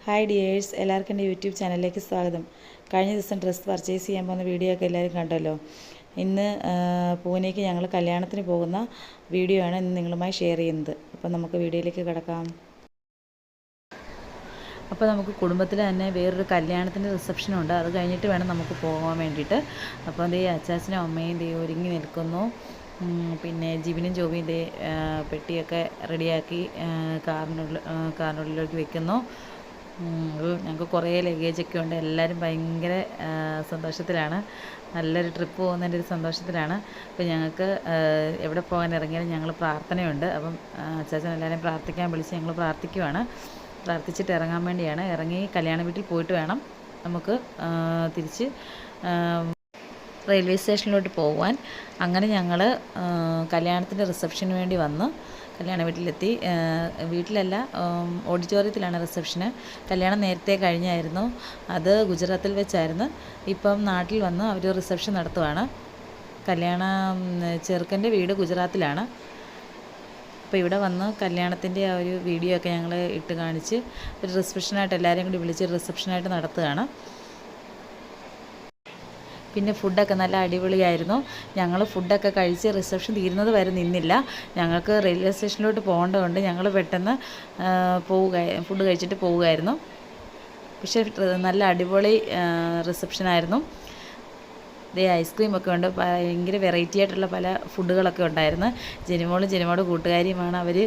Hi dears, എല്ലാവർക്കും എൻ്റെ YouTube ചാനലിലേക്ക് സ്വാഗതം. കഴിഞ്ഞ ദിവസം ഡ്രസ്സ് പർച്ചേസ് ചെയ്യാൻ പോകുന്ന വീഡിയോ ഒക്കെ എല്ലാവരും കണ്ടല്ലോ. ഇന്ന് പൂനെക്ക് ഞങ്ങൾ കല്യാണത്തിന് പോകുന്ന വീഡിയോ ആണ് ഇന്ന് നിങ്ങളുമായി ഷെയർ ചെയ്യുന്നത്. അപ്പോൾ നമുക്ക് വീഡിയോയിലേക്ക് കിടക്കാം. അപ്പോൾ നമുക്ക് കുടുംബത്തിൽ തന്നെ വേറൊരു കല്യാണത്തിൻ്റെ റിസപ്ഷനുണ്ട്. അത് കഴിഞ്ഞിട്ട് വേണം നമുക്ക് പോകാൻ വേണ്ടിയിട്ട്. അപ്പോൾ അതേ അച്ചാച്ചനും അമ്മയും ദേ ഒരുങ്ങി നിൽക്കുന്നു. പിന്നെ ജിബിനും ജോബിയും ദേ പെട്ടിയൊക്കെ റെഡിയാക്കി കാറിനുള്ളിലേക്ക് വെക്കുന്നു. ഞങ്ങൾക്ക് കുറേ ലഗേജൊക്കെ ഉണ്ട്. എല്ലാവരും ഭയങ്കര സന്തോഷത്തിലാണ്. നല്ലൊരു ട്രിപ്പ് പോകുന്നതിൻ്റെ ഒരു സന്തോഷത്തിലാണ്. അപ്പോൾ ഞങ്ങൾക്ക് എവിടെ പോകാൻ ഇറങ്ങിയാലും ഞങ്ങൾ പ്രാർത്ഥനയുണ്ട്. അപ്പം അച്ചാച്ചൻ എല്ലാവരെയും പ്രാർത്ഥിക്കാൻ വിളിച്ച് ഞങ്ങൾ പ്രാർത്ഥിക്കുവാണ്. പ്രാർത്ഥിച്ചിട്ട് ഇറങ്ങാൻ വേണ്ടിയാണ്. ഇറങ്ങി കല്യാണ വീട്ടിൽ പോയിട്ട് വേണം നമുക്ക് തിരിച്ച് റെയിൽവേ സ്റ്റേഷനിലോട്ട് പോകുവാൻ. അങ്ങനെ ഞങ്ങൾ കല്യാണത്തിൻ്റെ റിസപ്ഷന് വേണ്ടി വന്ന് കല്യാണ വീട്ടിലെത്തി. വീട്ടിലല്ല, ഓഡിറ്റോറിയത്തിലാണ് റിസപ്ഷന്. കല്യാണം നേരത്തെ കഴിഞ്ഞായിരുന്നു. അത് ഗുജറാത്തിൽ വെച്ചായിരുന്നു. ഇപ്പം നാട്ടിൽ വന്ന് അവർ റിസപ്ഷൻ നടത്തുവാണ്. ചെറുക്കൻ്റെ വീട് ഗുജറാത്തിലാണ്. അപ്പോൾ ഇവിടെ വന്ന് കല്യാണത്തിൻ്റെ ആ ഒരു വീഡിയോ ഒക്കെ ഞങ്ങൾ ഇട്ട് കാണിച്ച് ഒരു റിസപ്ഷനായിട്ട് എല്ലാവരെയും കൂടി വിളിച്ച് റിസപ്ഷനായിട്ട് നടത്തുകയാണ്. പിന്നെ ഫുഡൊക്കെ നല്ല അടിപൊളിയായിരുന്നു. ഞങ്ങൾ ഫുഡൊക്കെ കഴിച്ച് റിസപ്ഷൻ തീരുന്നത് വരെ നിന്നില്ല. ഞങ്ങൾക്ക് റെയിൽവേ സ്റ്റേഷനിലോട്ട് പോകേണ്ടതുകൊണ്ട് ഞങ്ങൾ പെട്ടെന്ന് ഫുഡ് കഴിച്ചിട്ട് പോവുകയായിരുന്നു. പക്ഷേ നല്ല അടിപൊളി റിസപ്ഷനായിരുന്നു. ഇതേ ഐസ്ക്രീമൊക്കെ ഉണ്ട്. ഭയങ്കര വെറൈറ്റി ആയിട്ടുള്ള പല ഫുഡുകളൊക്കെ ഉണ്ടായിരുന്നു. ജനിമോളും കൂട്ടുകാരിയുമാണ്. അവർ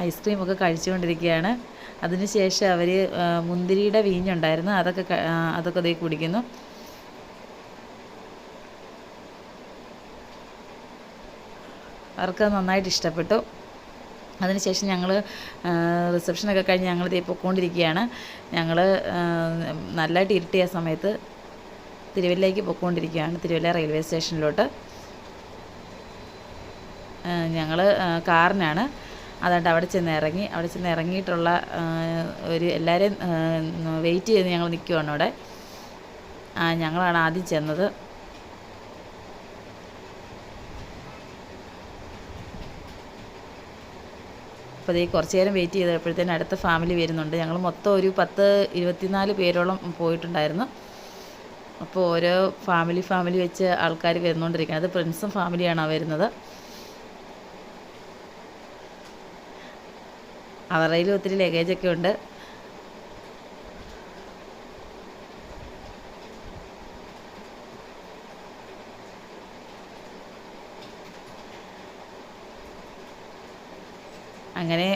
ഐസ്ക്രീമൊക്കെ കഴിച്ചുകൊണ്ടിരിക്കുകയാണ്. അതിനുശേഷം അവർ മുന്തിരിയുടെ വീഞ്ഞുണ്ടായിരുന്നു. അതൊക്കെ ദേ കുടിക്കുന്നു. അവർക്ക് നന്നായിട്ട് ഇഷ്ടപ്പെട്ടു. അതിനുശേഷം ഞങ്ങൾ റിസപ്ഷനൊക്കെ കഴിഞ്ഞ് ഞങ്ങൾ ഇതേ പൊയ്ക്കൊണ്ടിരിക്കുകയാണ്. ഞങ്ങൾ നല്ലതായിട്ട് ഇരുട്ടിയ സമയത്ത് തിരുവല്ലയ്ക്ക് പൊയ്ക്കൊണ്ടിരിക്കുകയാണ്, തിരുവല്ല റെയിൽവേ സ്റ്റേഷനിലോട്ട്. ഞങ്ങൾ കാറിനാണ്. അതുകൊണ്ട് അവിടെ ചെന്ന് ഇറങ്ങിയിട്ടുള്ള എല്ലാവരെയും വെയിറ്റ് ചെയ്ത് ഞങ്ങൾ നിൽക്കുകയാണ് അവിടെ. ഞങ്ങളാണ് ആദ്യം ചെന്നത്. അപ്പോൾ കുറച്ച് നേരം വെയിറ്റ് ചെയ്തപ്പോഴത്തേനും അടുത്ത ഫാമിലി വരുന്നുണ്ട്. ഞങ്ങൾ മൊത്തം ഒരു 24 പേരോളം പോയിട്ടുണ്ടായിരുന്നു. അപ്പോൾ ഓരോ ഫാമിലി വെച്ച് ആൾക്കാർ വരുന്നുകൊണ്ടിരിക്കുന്നത്. അത് ഫ്രണ്ട്സും ഫാമിലിയാണ് വരുന്നത്. അവരുടെ ഒത്തിരി ലഗേജൊക്കെ ഉണ്ട്. അങ്ങനെ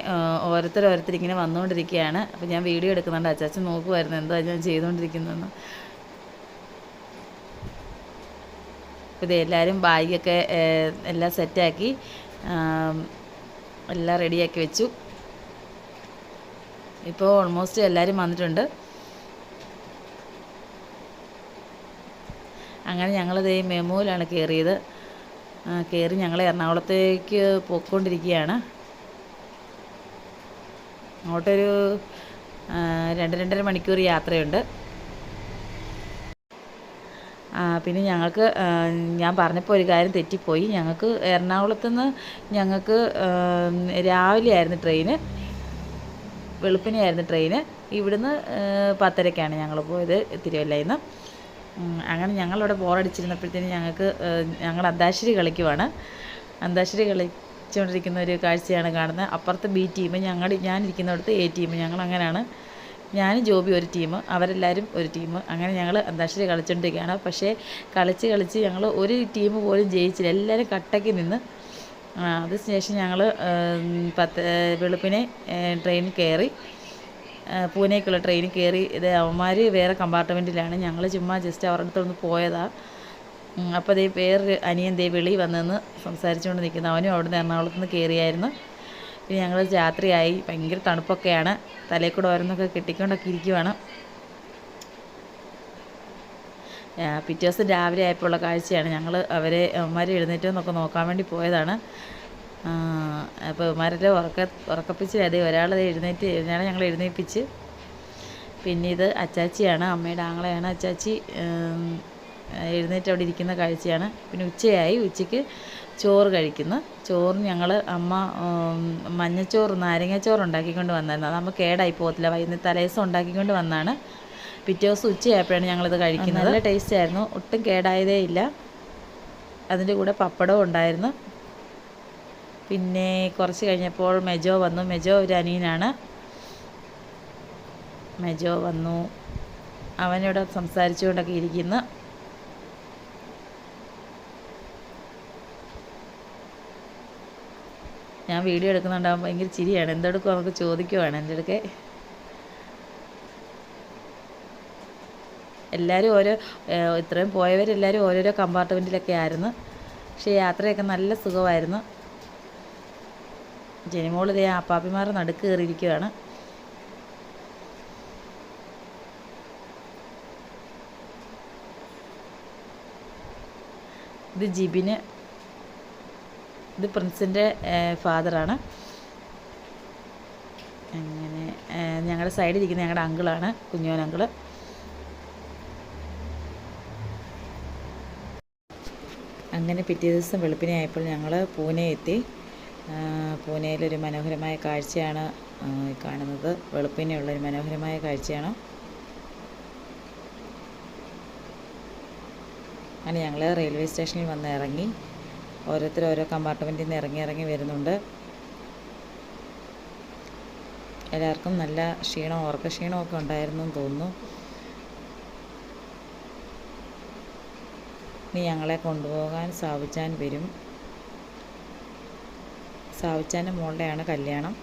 ഓരോരുത്തരിങ്ങനെ വന്നുകൊണ്ടിരിക്കുകയാണ്. അപ്പോൾ ഞാൻ വീഡിയോ എടുക്കുന്നുണ്ട്. അച്ചാച്ചൻ നോക്കുമായിരുന്നു എന്താ ഞാൻ ചെയ്തുകൊണ്ടിരിക്കുന്നതെന്ന്. അപ്പോൾ ഇത് എല്ലാവരും ബാഗൊക്കെ എല്ലാം സെറ്റാക്കി എല്ലാം റെഡിയാക്കി വെച്ചു. ഇപ്പോൾ ഓൾമോസ്റ്റ് എല്ലാവരും വന്നിട്ടുണ്ട്. അങ്ങനെ ഞങ്ങളിത് മെമുവിലാണ് കയറിയത്. കയറി ഞങ്ങൾ എറണാകുളത്തേക്ക് പോയിക്കൊണ്ടിരിക്കുകയാണ്. അങ്ങോട്ടൊരു 2-2.5 മണിക്കൂർ യാത്രയുണ്ട്. പിന്നെ ഞങ്ങൾക്ക് ഞാൻ പറഞ്ഞപ്പോൾ ഒരു കാര്യം തെറ്റിപ്പോയി. ഞങ്ങൾക്ക് എറണാകുളത്തുനിന്ന് ഞങ്ങൾക്ക് രാവിലെ ആയിരുന്നു ട്രെയിന്, വെളുപ്പിനെയായിരുന്നു ട്രെയിന്. ഇവിടുന്ന് 10:30-ക്കാണ് ഞങ്ങൾ പോയത് തിരുവല്ലയിൽ നിന്ന്. അങ്ങനെ ഞങ്ങളിവിടെ ബോറടിച്ചിരുന്നപ്പോഴത്തേനും ഞങ്ങൾ അന്താക്ഷരി കളിക്കുവാണ്. അന്താക്ഷരി കളിച്ചുകൊണ്ടിരിക്കുന്ന ഒരു കാഴ്ചയാണ് കാണുന്നത്. അപ്പുറത്ത് ബി ടീം, ഞാനിരിക്കുന്നിടത്ത് എ ടീം. ഞങ്ങളങ്ങനെയാണ്. ഞാനും ജോബി ഒരു ടീം, അവരെല്ലാവരും ഒരു ടീം. അങ്ങനെ ഞങ്ങൾ അന്താക്ഷരി കളിച്ചുകൊണ്ടിരിക്കുകയാണ്. പക്ഷേ കളിച്ച് ഞങ്ങൾ ഒരു ടീം പോലും ജയിച്ചില്ല. എല്ലാവരും കട്ടയ്ക്ക് നിന്ന്. അതിനുശേഷം ഞങ്ങൾ വെളുപ്പിനെ ട്രെയിനിൽ കയറി, പൂനെക്കുള്ള ട്രെയിനിൽ കയറി. ഇത് അവന്മാർ വേറെ കമ്പാർട്ട്മെൻറ്റിലാണ്. ഞങ്ങൾ ചുമ്മാ ജസ്റ്റ് അവരുടെ അടുത്തൊന്ന് പോയതാണ്. അപ്പോൾ വേറൊരു അനിയൻ വെളിയിൽ വന്നെന്ന് സംസാരിച്ചുകൊണ്ട് നിൽക്കുന്നു. അവനും അവിടുന്ന് എറണാകുളത്ത് നിന്ന് കയറിയായിരുന്നു. പിന്നെ ഞങ്ങൾ രാത്രിയായി, ഭയങ്കര തണുപ്പൊക്കെയാണ്. തലയിൽ കൂടെ ഓരോന്നൊക്കെ കെട്ടിക്കൊണ്ടൊക്കെ ഇരിക്കുവാണ്. പിറ്റേ ദിവസം രാവിലെ ആയപ്പോൾ ഉള്ള കാഴ്ചയാണ്. അവന്മാർ എഴുന്നേറ്റോന്നൊക്കെ നോക്കാൻ വേണ്ടി പോയതാണ്. അപ്പോൾ അവന്മാരെല്ലാം ഉറക്കപ്പിച്ചില്ല. ഒരാളത് ഞങ്ങൾ എഴുന്നേൽപ്പിച്ച്. പിന്നെ ഇത് അച്ചാച്ചിയാണ്, അമ്മയുടെ ആങ്ങളെയാണ്. അച്ചാച്ചി എഴുന്നേറ്റ് അവിടെ ഇരിക്കുന്ന കാഴ്ചയാണ്. പിന്നെ ഉച്ചയായി. ഉച്ചയ്ക്ക് ചോറ് കഴിക്കുന്നു. ചോറിന് ഞങ്ങൾ അമ്മ മഞ്ഞച്ചോറ് നാരങ്ങാച്ചോറ് ഉണ്ടാക്കിക്കൊണ്ട് വന്നായിരുന്നു. അതാകുമ്പോൾ കേടായി പോകത്തില്ല. വൈകുന്നേരം തലേദിവസം ഉണ്ടാക്കിക്കൊണ്ട് വന്നാണ്. പിറ്റേ ദിവസം ഉച്ചയായപ്പോഴാണ് ഞങ്ങളിത് കഴിക്കുന്നത്. നല്ല ടേസ്റ്റ് ആയിരുന്നു, ഒട്ടും കേടായതേ ഇല്ല. അതിൻ്റെ കൂടെ പപ്പടവും ഉണ്ടായിരുന്നു. പിന്നെ കുറച്ച് കഴിഞ്ഞപ്പോൾ മെജോ വന്നു. മെജോ ഒരു അനിയനാണ്. മെജോ വന്നു, അവനോട് സംസാരിച്ചുകൊണ്ടൊക്കെ ഇരിക്കുന്നു. ഞാൻ വീഡിയോ എടുക്കുന്നുണ്ടാകുമ്പോൾ ഭയങ്കര ചിരിയാണ്. എന്തെടുക്കും നമുക്ക് ചോദിക്കുവാണ് എൻ്റെ അടുക്കെ. എല്ലാവരും ഇത്രയും പോയവരെല്ലാവരും ഓരോരോ കമ്പാർട്ട്മെൻറ്റിലൊക്കെ ആയിരുന്നു. പക്ഷേ യാത്രയൊക്കെ നല്ല സുഖമായിരുന്നു. ജനിമോൾ ഇതേ അപ്പാപ്പിമാരുടെ നടുക്ക് കയറിയിരിക്കുകയാണ്. ഇത് ജിബിന്, ഇത് പ്രിൻസിൻ്റെ ഫാദറാണ്. അങ്ങനെ ഞങ്ങളുടെ സൈഡിലിരിക്കുന്ന ഞങ്ങളുടെ അങ്കിളാണ്, കുഞ്ഞോൻ അങ്കിള്. അങ്ങനെ പിറ്റേ ദിവസം വെളുപ്പിനെ ആയപ്പോൾ ഞങ്ങൾ പൂനെ എത്തി. പൂനെയിലൊരു മനോഹരമായ കാഴ്ചയാണ് കാണുന്നത്. വെളുപ്പിനെയുള്ളൊരു മനോഹരമായ കാഴ്ചയാണ്. അങ്ങനെ ഞങ്ങൾ റെയിൽവേ സ്റ്റേഷനിൽ വന്ന് ഇറങ്ങി. ഓരോരുത്തർ ഓരോ കമ്പാർട്ട്മെൻറ്റിൽ നിന്ന് ഇറങ്ങി വരുന്നുണ്ട്. എല്ലാവർക്കും നല്ല ക്ഷീണം, ഉറക്കക്ഷീണമൊക്കെ ഉണ്ടായിരുന്നു എന്ന് തോന്നുന്നു. ഇനി ഞങ്ങളെ കൊണ്ടുപോകാൻ സാവിച്ചാൻ വരും. സാവിച്ചാൻ്റെ മോളുടെയാണ് കല്യാണം.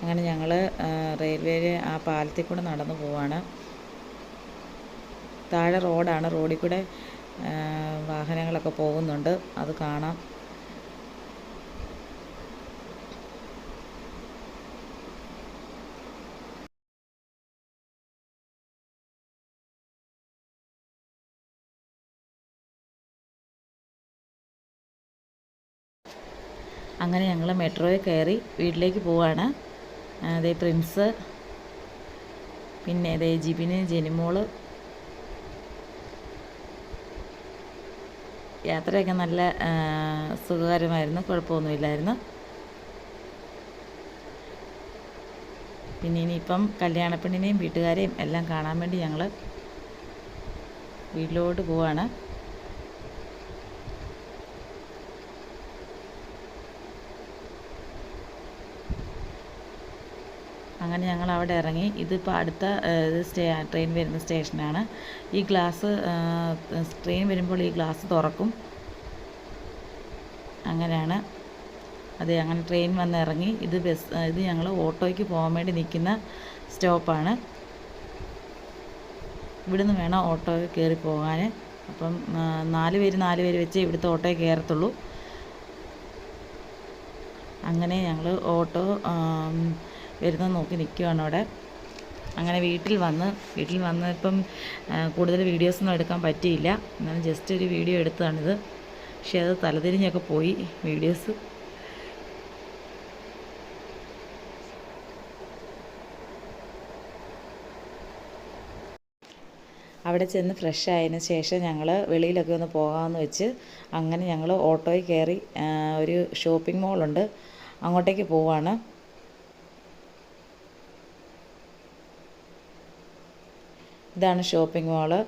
അങ്ങനെ ഞങ്ങൾ റെയിൽവേയിൽ ആ പാലത്തിൽ കൂടെ നടന്നു പോവാണ്. താഴെ റോഡാണ്, റോഡിൽ കൂടെ വാഹനങ്ങളൊക്കെ പോകുന്നുണ്ട്, അത് കാണാം. അങ്ങനെ ഞങ്ങൾ മെട്രോയിൽ കയറി വീട്ടിലേക്ക് പോവാണ്. അതേ പ്രിൻസ്, പിന്നെ അതേ ജിബിന്, ജെനിമോള്. യാത്രയൊക്കെ നല്ല സുഖകരമായിരുന്നു, കുഴപ്പമൊന്നുമില്ലായിരുന്നു. പിന്നെ ഇനിയിപ്പം കല്യാണപ്പെണ്ണിനെയും വീട്ടുകാരെയും എല്ലാം കാണാൻ വേണ്ടി ഞങ്ങൾ വീട്ടിലോട്ട് പോവാണ്. അങ്ങനെ ഞങ്ങൾ അവിടെ ഇറങ്ങി. ഇതിപ്പോൾ അടുത്ത ട്രെയിൻ വരുന്ന സ്റ്റേഷനാണ്. ഈ ഗ്ലാസ്, ട്രെയിൻ വരുമ്പോൾ ഈ ഗ്ലാസ് തുറക്കും. അങ്ങനെയാണ്. അതെ, അങ്ങനെ ട്രെയിൻ വന്ന് ഇറങ്ങി. ഇത് ഞങ്ങൾ ഓട്ടോയ്ക്ക് പോകാൻ വേണ്ടി നിൽക്കുന്ന സ്റ്റോപ്പാണ്. ഇവിടുന്ന് വേണം ഓട്ടോ കയറി പോകാൻ. അപ്പം 4 പേര് വെച്ച് ഇവിടുത്തെ ഓട്ടോയിൽ കയറത്തുള്ളൂ. അങ്ങനെ ഞങ്ങൾ ഓട്ടോ വരുന്നത് നോക്കി നിൽക്കുകയാണ് അവിടെ. അങ്ങനെ വീട്ടിൽ വന്ന് ഇപ്പം കൂടുതൽ വീഡിയോസൊന്നും എടുക്കാൻ പറ്റിയില്ല. എന്നാലും ജസ്റ്റ് ഒരു വീഡിയോ എടുത്തതാണിത്. പക്ഷേ അത് തലതിരിഞ്ഞൊക്കെ പോയി വീഡിയോസ്. അവിടെ ചെന്ന് ഫ്രഷ് ആയതിനു ശേഷം ഞങ്ങൾ വെളിയിലൊക്കെ ഒന്ന് പോകാമെന്ന് വെച്ച് അങ്ങനെ ഞങ്ങൾ ഓട്ടോയിൽ കയറി. ഒരു ഷോപ്പിംഗ് മോളുണ്ട്, അങ്ങോട്ടേക്ക് പോവാണ്. ഇതാണ് ഷോപ്പിംഗ് മോള്.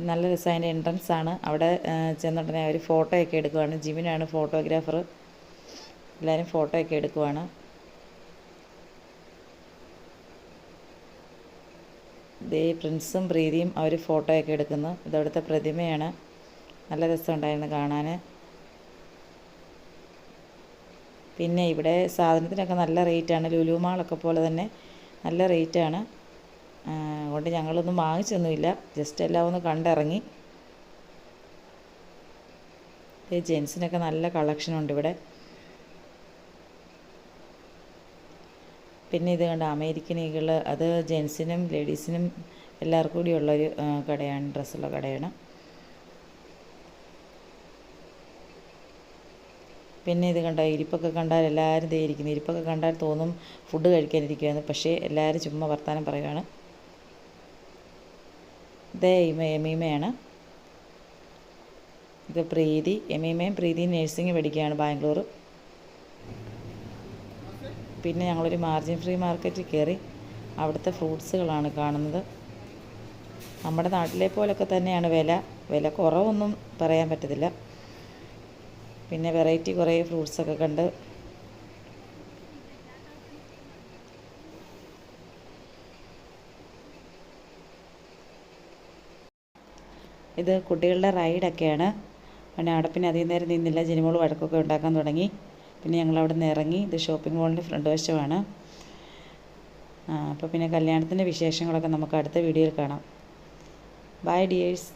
നല്ല രസമായ എൻട്രൻസ് ആണ്. അവിടെ ചെന്നിട്ടുണ്ടെങ്കിൽ അവർ ഫോട്ടോയൊക്കെ എടുക്കുവാണ്. ജിമിനാണ് ഫോട്ടോഗ്രാഫർ. എല്ലാവരും ഫോട്ടോയൊക്കെ എടുക്കുവാണ്. ദേ പ്രിൻസും പ്രീതിയും അവർ ഫോട്ടോയൊക്കെ എടുക്കുന്നു. ഇതവിടുത്തെ പ്രതിമയാണ്. നല്ല രസമുണ്ടായിരുന്നു കാണാൻ. പിന്നെ ഇവിടെ സാധനത്തിനൊക്കെ നല്ല റേറ്റാണ്. ലുലു മാളൊക്കെ പോലെ തന്നെ നല്ല റേറ്റാണ്. അതുകൊണ്ട് ഞങ്ങളൊന്നും വാങ്ങിച്ചൊന്നുമില്ല, ജസ്റ്റ് എല്ലാം ഒന്ന് കണ്ടിറങ്ങി. ജെൻസിനൊക്കെ നല്ല കളക്ഷനുണ്ട് ഇവിടെ. പിന്നെ ഇത് കണ്ട അമേരിക്കൻ ഈഗിൾ, അത് ജെൻസിനും ലേഡീസിനും എല്ലാവർക്കും കൂടിയുള്ളൊരു കടയാണ്, ഡ്രസ്സുള്ള കടയാണ്. പിന്നെ ഇത് കണ്ടോ, ഇരിപ്പൊക്കെ കണ്ടാൽ എല്ലാവരും ദേ ഇരിക്കുന്നു. ഇരിപ്പൊക്കെ കണ്ടാൽ തോന്നും ഫുഡ് കഴിക്കാനിരിക്കുകയാണ്. പക്ഷേ എല്ലാവരും ചുമ്മാ വർത്താനം പറയുകയാണ്. ഇതേ എമീമയാണ്. ഇത് പ്രീതി. എമീമയും പ്രീതിയും നേഴ്സിംഗ് പഠിക്കുകയാണ് ബാംഗ്ലൂർ. പിന്നെ ഞങ്ങളൊരു മാർജിൻ ഫ്രീ മാർക്കറ്റിൽ കയറി. അവിടുത്തെ ഫ്രൂട്ട്സുകളാണ് കാണുന്നത്. നമ്മുടെ നാട്ടിലെ പോലൊക്കെ തന്നെയാണ് വില കുറവൊന്നും പറയാൻ പറ്റത്തില്ല. പിന്നെ വെറൈറ്റി കുറേ ഫ്രൂട്ട്സൊക്കെ കണ്ട് ഇത് കുട്ടികളുടെ റൈഡൊക്കെയാണ്. പിന്നെ അവിടെ പിന്നെ അധികം നേരം നിന്നില്ല. ജിനിമോൾ വഴക്കൊക്കെ ഉണ്ടാക്കാൻ തുടങ്ങി. പിന്നെ ഞങ്ങളവിടെ നിന്ന് ഇറങ്ങി. ഇത് ഷോപ്പിംഗ് മോളിൻ്റെ ഫ്രണ്ട് വശമാണ്. അപ്പോൾ പിന്നെ കല്യാണത്തിൻ്റെ വിശേഷങ്ങളൊക്കെ നമുക്ക് അടുത്ത വീഡിയോയിൽ കാണാം. Bye dears.